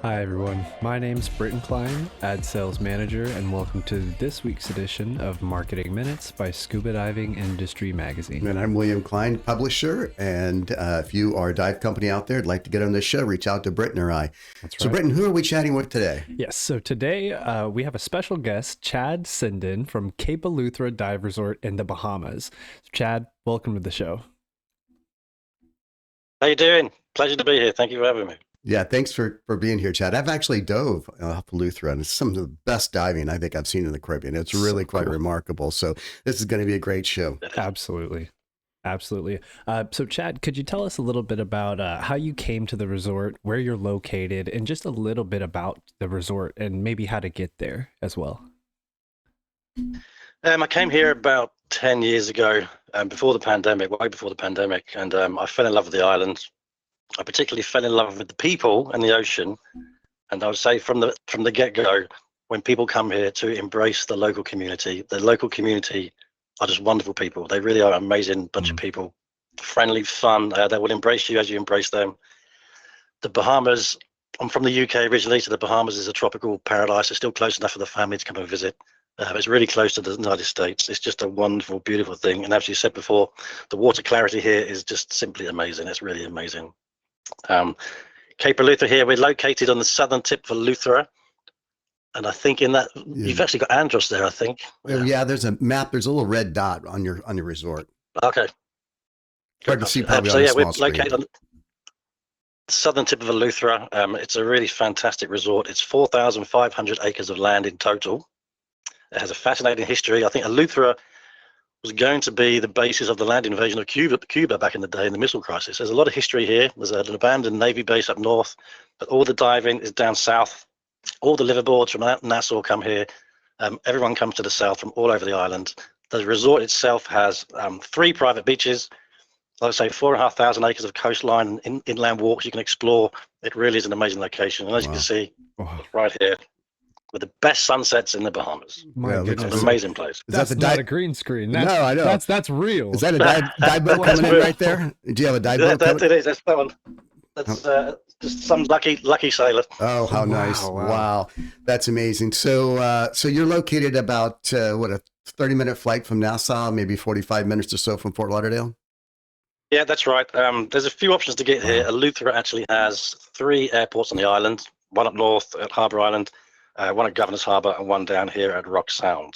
Hi everyone, my name's Britton Klein, Ad Sales Manager, and welcome to this week's edition of Marketing Minutes by Scuba Diving Industry Magazine. And I'm William Klein, publisher. And if you are a dive company out there, would like to get on this show, reach out to Britton or I. That's So right. Britton, who are we chatting with today? Yes, so today we have a special guest, Chad Sinden from Cape Eleuthera Dive Resort in the Bahamas. Chad, welcome to the show. How you doing? Pleasure to be here. Thank you for having me. Yeah, thanks for being here, Chad. I've actually dove off Eleuthera, and it's some of the best diving I think I've seen in the Caribbean. It's really quite remarkable. So this is going to be a great show. Absolutely. Absolutely. So Chad, could you tell us a little bit about how you came to the resort, where you're located, and just a little bit about the resort and maybe how to get there as well? I came here about 10 years ago, before the pandemic, way before the pandemic, and I fell in love with the island. I particularly fell in love with the people and the ocean. And I would say from the get-go, when people come here to embrace the local community are just wonderful people. They really are an amazing bunch of people, friendly, fun. They will embrace you as you embrace them. The Bahamas, I'm from the UK originally, so the Bahamas is a tropical paradise. It's still close enough for the family to come and visit. It's really close to the United States. It's just a wonderful, beautiful thing. And as you said before, the water clarity here is just simply amazing. It's really amazing. Cape Eleuthera here, we're located on the southern tip of Eleuthera. And I think in that, you've actually got Andros there, I think. Yeah, there's a map. There's a little red dot on your resort. Okay. Hard to see probably on a small screen. Located on the southern tip of Eleuthera. It's a really fantastic resort. It's 4,500 acres of land in total. It has a fascinating history. I think Eleuthera was going to be the basis of the land invasion of Cuba back in the day in the missile crisis. There's a lot of history here. There's an abandoned Navy base up north, but all the diving is down south. All the liverboards from Nassau come here. Everyone comes to the south from all over the island. The resort itself has 3 private beaches, like I say, 4,500 acres of coastline and inland walks you can explore. It really is an amazing location. And as you can see, right here, with the best sunsets in the Bahamas. My goodness. It's an amazing place. That's not a green screen. No, I know. That's real. Is that a dive boat coming in right there? Do you have a dive boat coming? It is. That's that one. That's just some lucky sailor. Oh, how nice. Wow. That's amazing. So you're located about, a 30-minute flight from Nassau, maybe 45 minutes or so from Fort Lauderdale? Yeah, that's right. There's a few options to get here. Eleuthera actually has 3 airports on the island, one up north at Harbour Island, one at Governor's Harbour, and one down here at Rock Sound.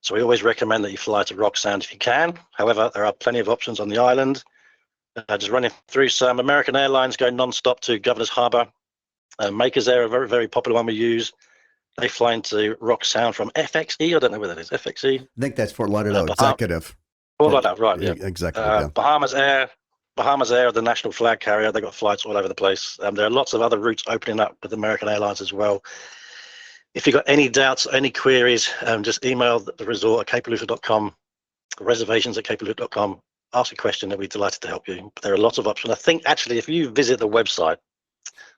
So we always recommend that you fly to Rock Sound if you can. However, there are plenty of options on the island. Just running through some American Airlines going non-stop to Governor's Harbour. Makers Air, a very, very popular one we use. They fly into Rock Sound from FXE. I don't know where that is. FXE? I think that's Fort Lauderdale Executive. Fort Lauderdale, right, yeah. Executive, yeah. Bahamas Air, the national flag carrier. They've got flights all over the place. There are lots of other routes opening up with American Airlines as well. If you've got any doubts, any queries, just email the resort at capeeleuthera.com, reservations at capeeleuthera.com. Ask a question, and we'd be delighted to help you. But there are lots of options. I think actually, if you visit the website,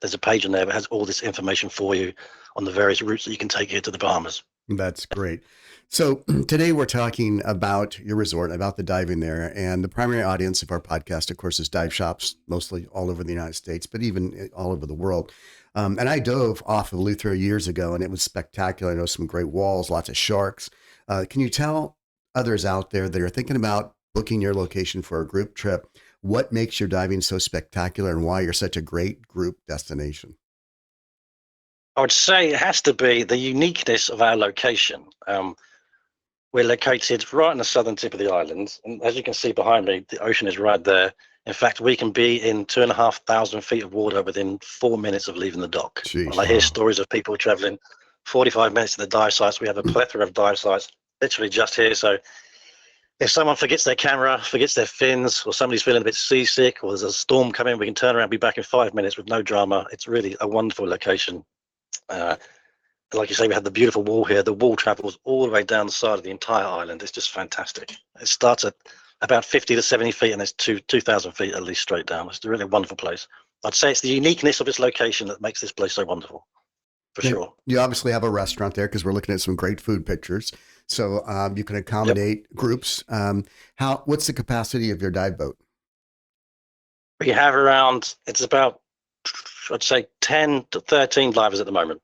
there's a page in there that has all this information for you on the various routes that you can take here to the Bahamas. That's great. So today we're talking about your resort, about the diving there. And the primary audience of our podcast, of course, is dive shops, mostly all over the United States, but even all over the world. And I dove off of Eleuthera years ago, and it was spectacular. I know some great walls, lots of sharks. Can you tell others out there that are thinking about booking your location for a group trip, what makes your diving so spectacular and why you're such a great group destination? I would say it has to be the uniqueness of our location. We're located right on the southern tip of the island. And as you can see behind me, the ocean is right there. In fact, we can be in 2,500 feet of water within 4 minutes of leaving the dock. Jeez, I hear stories of people traveling 45 minutes to the dive sites. We have a plethora of dive sites literally just here. So if someone forgets their camera, forgets their fins, or somebody's feeling a bit seasick, or there's a storm coming, we can turn around and be back in 5 minutes with no drama. It's really a wonderful location. Like you say, we have the beautiful wall here. The wall travels all the way down the side of the entire island. It's just fantastic. It starts at about 50 to 70 feet, and it's 2,000 feet at least straight down. It's a really wonderful place. I'd say it's the uniqueness of its location that makes this place so wonderful, for sure. You obviously have a restaurant there because we're looking at some great food pictures. So you can accommodate groups. What's the capacity of your dive boat? We have around, it's about, I'd say 10 to 13 divers at the moment.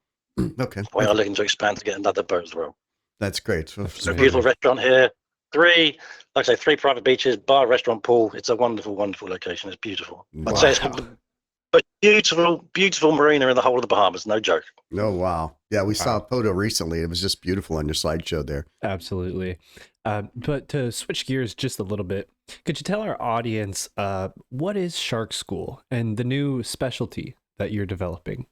Okay. We are looking to expand to get another boat as well. That's great. So beautiful restaurant here. Like I say, 3 private beaches, bar, restaurant, pool. It's a wonderful, wonderful location. It's beautiful. Wow. I'd say it's a beautiful, beautiful marina in the whole of the Bahamas. No joke. Oh, wow. Yeah, we saw a photo recently. It was just beautiful on your slideshow there. Absolutely. But to switch gears just a little bit, could you tell our audience what is Shark School and the new specialty that you're developing?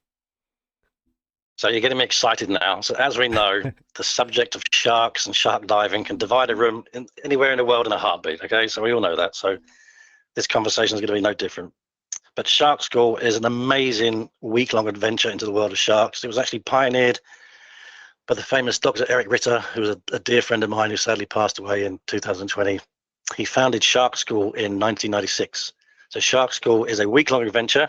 So you're getting me excited now. So as we know, the subject of sharks and shark diving can divide a room anywhere in the world in a heartbeat. Okay, so we all know that. So this conversation is going to be no different. But Shark School is an amazing week-long adventure into the world of sharks. It was actually pioneered by the famous Dr. Eric Ritter, who was a dear friend of mine who sadly passed away in 2020. He founded Shark School in 1996. So Shark School is a week-long adventure.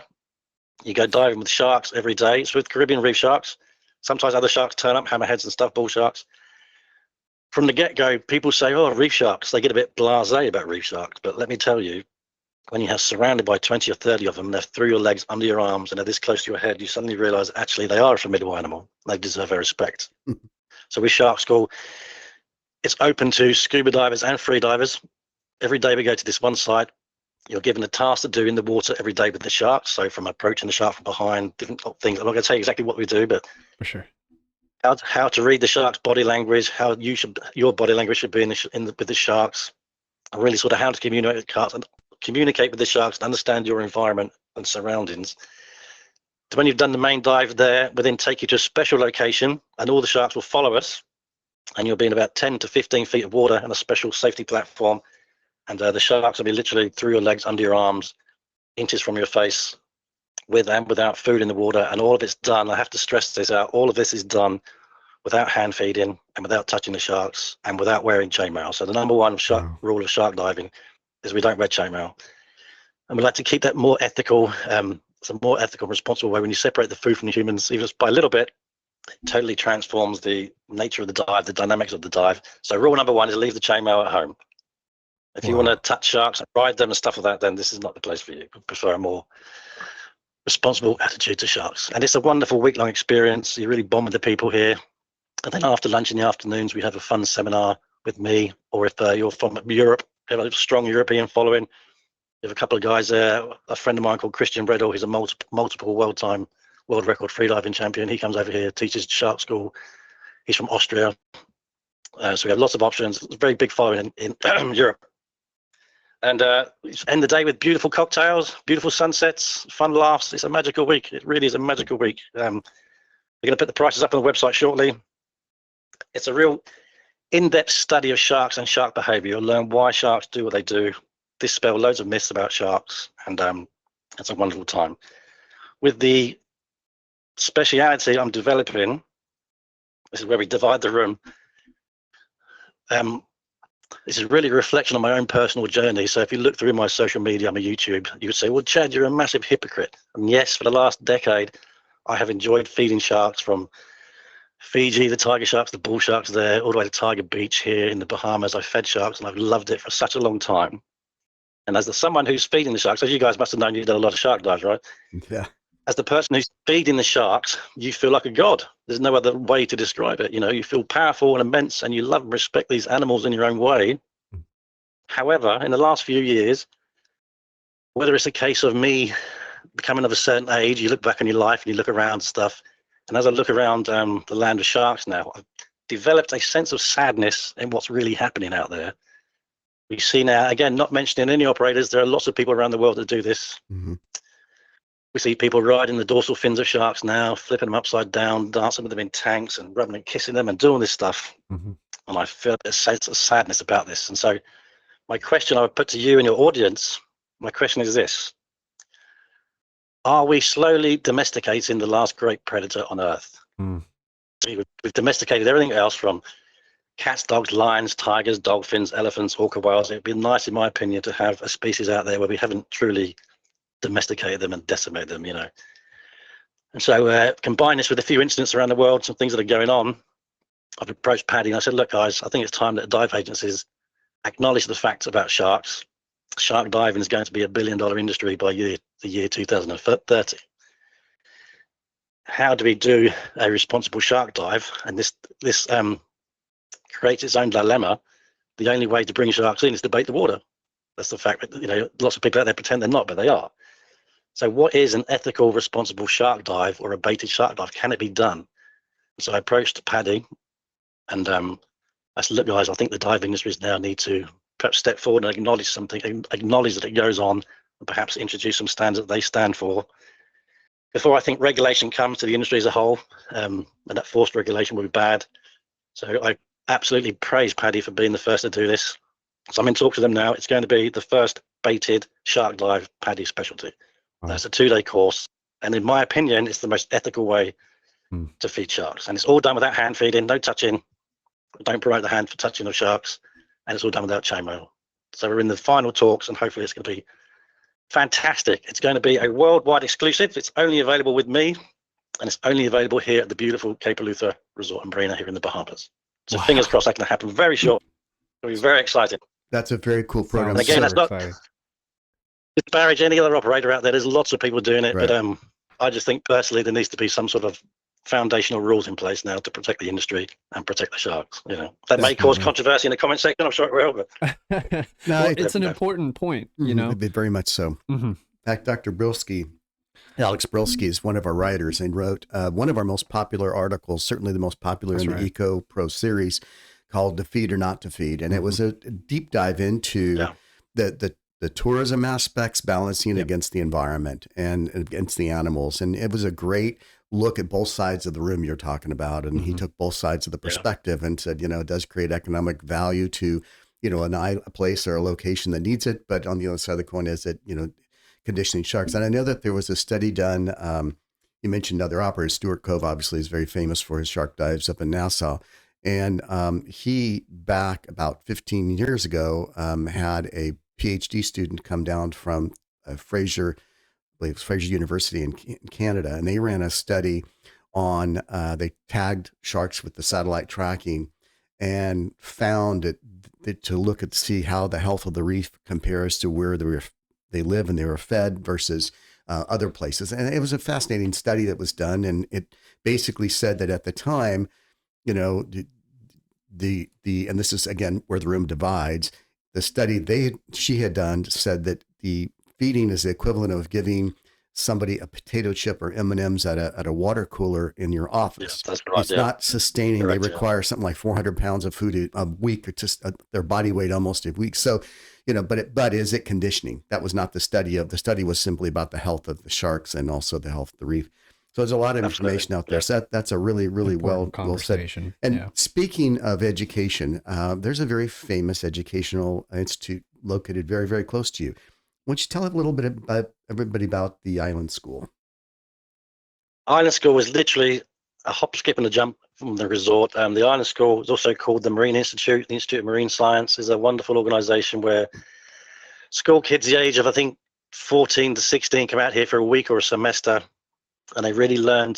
You go diving with sharks every day. It's with Caribbean reef sharks. Sometimes other sharks turn up, hammerheads and stuff, bull sharks. From the get-go, people say, oh, reef sharks. They get a bit blasé about reef sharks. But let me tell you, when you have surrounded by 20 or 30 of them, they're through your legs, under your arms, and they're this close to your head, you suddenly realize actually they are a formidable animal. They deserve our respect. So with Shark School, it's open to scuba divers and free divers. Every day we go to this one site. You're given a task to do in the water every day with the sharks. So from approaching the shark from behind, different things. I'm not going to tell you exactly what we do, but For sure. how to read the shark's body language, how your body language should be with the sharks, and really sort of how to communicate with the sharks and understand your environment and surroundings. So when you've done the main dive there, we'll then take you to a special location, and all the sharks will follow us, and you'll be in about 10 to 15 feet of water and a special safety platform. And the sharks will be literally through your legs, under your arms, inches from your face, with and without food in the water. And all of it's done, I have to stress this out, all of this is done without hand feeding and without touching the sharks and without wearing chainmail. So the number one rule of shark diving is we don't wear chainmail. And we like to keep that more ethical, it's a more ethical, responsible way. When you separate the food from the humans, even just by a little bit, it totally transforms the nature of the dive, the dynamics of the dive. So rule number 1 is leave the chainmail at home. If you want to touch sharks and ride them and stuff like that, then this is not the place for you. I prefer a more responsible attitude to sharks. And it's a wonderful week-long experience. You really bond with the people here. And then after lunch in the afternoons, we have a fun seminar with me, or if you're from Europe, you have a strong European following. We have a couple of guys there. A friend of mine called Christian Bredel, he's a multiple world record freediving champion. He comes over here, teaches Shark School. He's from Austria. So we have lots of options. It's a very big following in Europe. And end the day with beautiful cocktails, beautiful sunsets, fun laughs. It's a magical week. It really is a magical week. We're going to put the prices up on the website shortly. It's a real in-depth study of sharks and shark behavior. You'll learn why sharks do what they do, dispel loads of myths about sharks, and it's a wonderful time. With the speciality I'm developing, this is where we divide the room. This is really a reflection on my own personal journey. So if you look through my social media, my YouTube, you would say, well, Chad, you're a massive hypocrite. And yes, for the last decade, I have enjoyed feeding sharks from Fiji, the tiger sharks, the bull sharks there, all the way to Tiger Beach here in the Bahamas. I fed sharks and I've loved it for such a long time. And as someone who's feeding the sharks, as you guys must have known, you've done a lot of shark dives, right? Yeah. As the person who's feeding the sharks, you feel like a god. There's no other way to describe it. You know, you feel powerful and immense, and you love and respect these animals in your own way. However, in the last few years, whether it's a case of me becoming of a certain age, you look back on your life and you look around and stuff. And as I look around the land of sharks now, I've developed a sense of sadness in what's really happening out there. We see now, again, not mentioning any operators, there are lots of people around the world that do this. Mm-hmm. We see people riding the dorsal fins of sharks now, flipping them upside down, dancing with them in tanks and rubbing and kissing them and doing this stuff. Mm-hmm. And I feel a sense of sadness about this. And so my question I would put to you and your audience, my question is this. Are we slowly domesticating the last great predator on Earth? Mm. We've domesticated everything else from cats, dogs, lions, tigers, dolphins, elephants, orca whales. It'd be nice, in my opinion, to have a species out there where we haven't truly domesticated them and decimated them, you know. And so combine this with a few incidents around the world, some things that are going on. I've approached Paddy and I said, look, guys, I think it's time that dive agencies acknowledge the facts about sharks. Shark diving is going to be $1 billion industry by the year 2030. how do we do a responsible shark dive? And this creates its own dilemma. The only way to bring sharks in is to bait the water. That's the fact that, lots of people out there pretend they're not, but they are. So what is an ethical, responsible shark dive or a baited shark dive? Can it be done? So I approached Paddy and I said, look, guys, I think the diving industries now need to perhaps step forward and acknowledge something, acknowledge that it goes on, and perhaps introduce some standards that they stand for before I think regulation comes to the industry as a whole, and that forced regulation would be bad. So I absolutely praise Paddy for being the first to do this. So I'm in talks with them now. It's going to be the first baited shark dive Paddy specialty. Wow. That's a 2-day course. And in my opinion, it's the most ethical way to feed sharks. And it's all done without hand feeding, no touching. Don't promote the hand for touching of sharks. And it's all done without chainmail. So we're in the final talks, and hopefully it's going to be fantastic. It's going to be a worldwide exclusive. It's only available with me, and it's only available here at the beautiful Cape Eleuthera Resort and Marina here in the Bahamas. So fingers crossed that can happen very short. We'll be very excited. That's a very cool program. And again, that's not to disparage any other operator out there. There's lots of people doing it, Right. but I just think personally there needs to be some sort of foundational rules in place now to protect the industry and protect the sharks. That may cause controversy in the comment section. I'm sure it will, but Well, it's an important point. Very much so. Mm-hmm. In fact, Dr. Brilski, Alex Brilski, is one of our writers and wrote one of our most popular articles, certainly the most popular in the Eco Pro series, called "To Feed or Not to Feed," and it was a deep dive into the tourism aspects balancing against the environment and against the animals, and it was a great look at both sides of the room you're talking about, and he took both sides of the perspective and said, it does create economic value to a place or a location that needs it, but on the other side of the coin is that conditioning sharks. And I know that there was a study done. You mentioned other operators. Stuart Cove obviously is very famous for his shark dives up in Nassau. And he, back about 15 years ago, had a PhD student come down from Fraser University in Canada. And they ran a study on, they tagged sharks with the satellite tracking and found that to look at, see how the health of the reef compares to where they live and they were fed versus other places. And it was a fascinating study that was done. And it basically said that at the time, and this is again where the room divides, the study she had done said that the feeding is the equivalent of giving somebody a potato chip or M&Ms at a water cooler in your office. Yes, that's right. It's not sustaining. Correct, they require something like 400 pounds of food a week, or just their body weight almost a week. So, but is it conditioning? That was not the study the study was simply about the health of the sharks and also the health of the reef. So there's a lot of information out there. So that's a really, really well said. And speaking of education, there's a very famous educational institute located very, very close to you. Why don't you tell a little bit about everybody about the Island School? Island School was literally a hop, skip, and a jump from the resort. The Island School is also called the Marine Institute. The Institute of Marine Science is a wonderful organization where school kids the age of, I think, 14 to 16 come out here for a week or a semester, and they really learn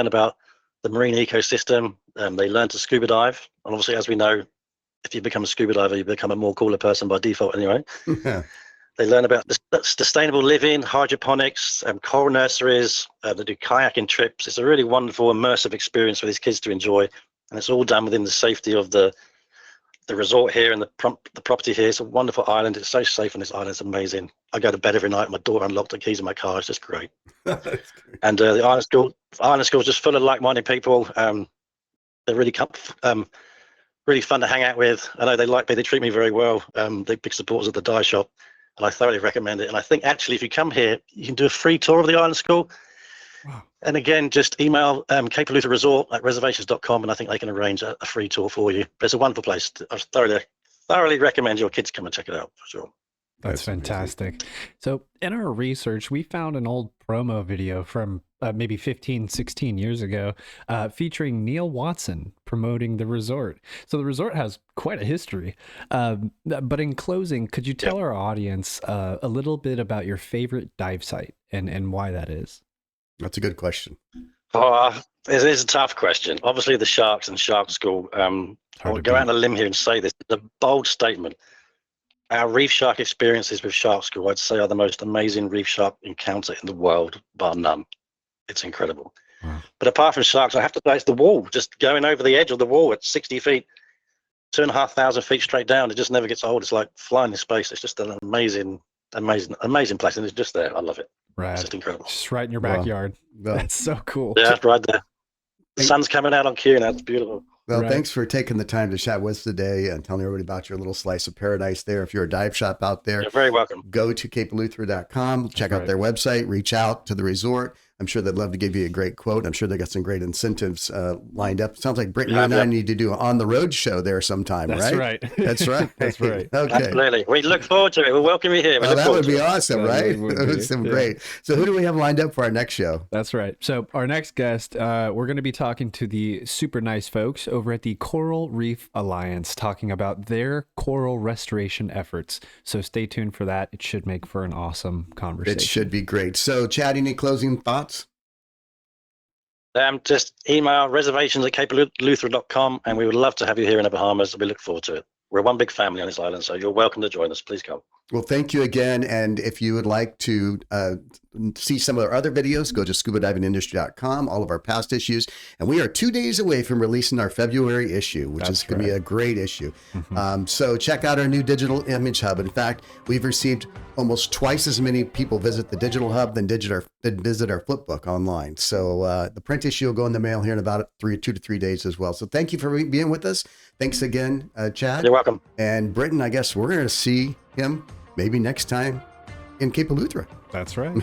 about the marine ecosystem. They learn to scuba dive, and obviously, as we know, if you become a scuba diver, you become a more cooler person by default anyway. They learn about sustainable living, hydroponics, coral nurseries. They do kayaking trips. It's a really wonderful, immersive experience for these kids to enjoy, and it's all done within the safety of the resort here and the property here. It's a wonderful island. It's so safe on this island. It's amazing. I go to bed every night. My door unlocked, the keys in my car. It's just great. And the Island School is just full of like-minded people. They're really really fun to hang out with. I know they like me. They treat me very well. They're big supporters of the dive shop, and I thoroughly recommend it. And I think actually, if you come here, you can do a free tour of the Island School. Wow. And again, just email Cape Eleuthera Resort at reservations.com, and I think they can arrange a free tour for you. But it's a wonderful place. I thoroughly recommend your kids come and check it out for sure. That's fantastic. So in our research, we found an old promo video from maybe 15, 16 years ago featuring Neil Watson promoting the resort. So the resort has quite a history. But in closing, could you tell our audience a little bit about your favorite dive site and why that is? That's a good question. It is a tough question. Obviously, the sharks and Shark School. I'll go out on a limb here and say this. It's a bold statement. Our reef shark experiences with Shark School, I'd say, are the most amazing reef shark encounter in the world, bar none. It's incredible. Wow. But apart from sharks, I have to say it's the wall, just going over the edge of the wall at 60 feet, 2,500 feet straight down. It just never gets old. It's like flying in space. It's just an amazing place. And it's just there. I love it. Rad. It's just incredible. Just right in your Well, backyard. well. That's so cool. Yeah, right there. The sun's coming out on cue now. It's beautiful. Well, Right. thanks for taking the time to chat with us today and telling everybody about your little slice of paradise there. If you're a dive shop out there, You're very welcome. go to capeeleuthera.com, check out right. their website, reach out to the resort. I'm sure they'd love to give you a great quote. I'm sure they got some great incentives lined up. Sounds like Brittany and I need to do an on the road show there sometime, That's right? right. That's right. That's right. Okay. Absolutely. We look forward to it. We'll welcome you here. We Well, look that forward would be to it. awesome, That right? really would That be. would sound Yeah. great. So who do we have lined up for our next show? That's right. So our next guest, we're going to be talking to the super nice folks over at the Coral Reef Alliance, talking about their coral restoration efforts. So stay tuned for that. It should make for an awesome conversation. It should be great. So, Chad, any closing thoughts? Just email reservations at capeeleuthera.com, and we would love to have you here in the Bahamas. We look forward to it. We're one big family on this island, so you're welcome to join us. Please come. Well, thank you again. And if you would like to see some of our other videos, go to scubadivinindustry.com, all of our past issues. And we are 2 days away from releasing our February issue, which is going to be a great issue. So check out our new digital image hub. In fact, we've received almost twice as many people visit the digital hub than visit our flipbook online. So the print issue will go in the mail here in about 2 to 3 days as well. So thank you for being with us. Thanks again, Chad. You're welcome. And Britton, I guess we're going to see him maybe next time in Cape Eleuthera. That's right.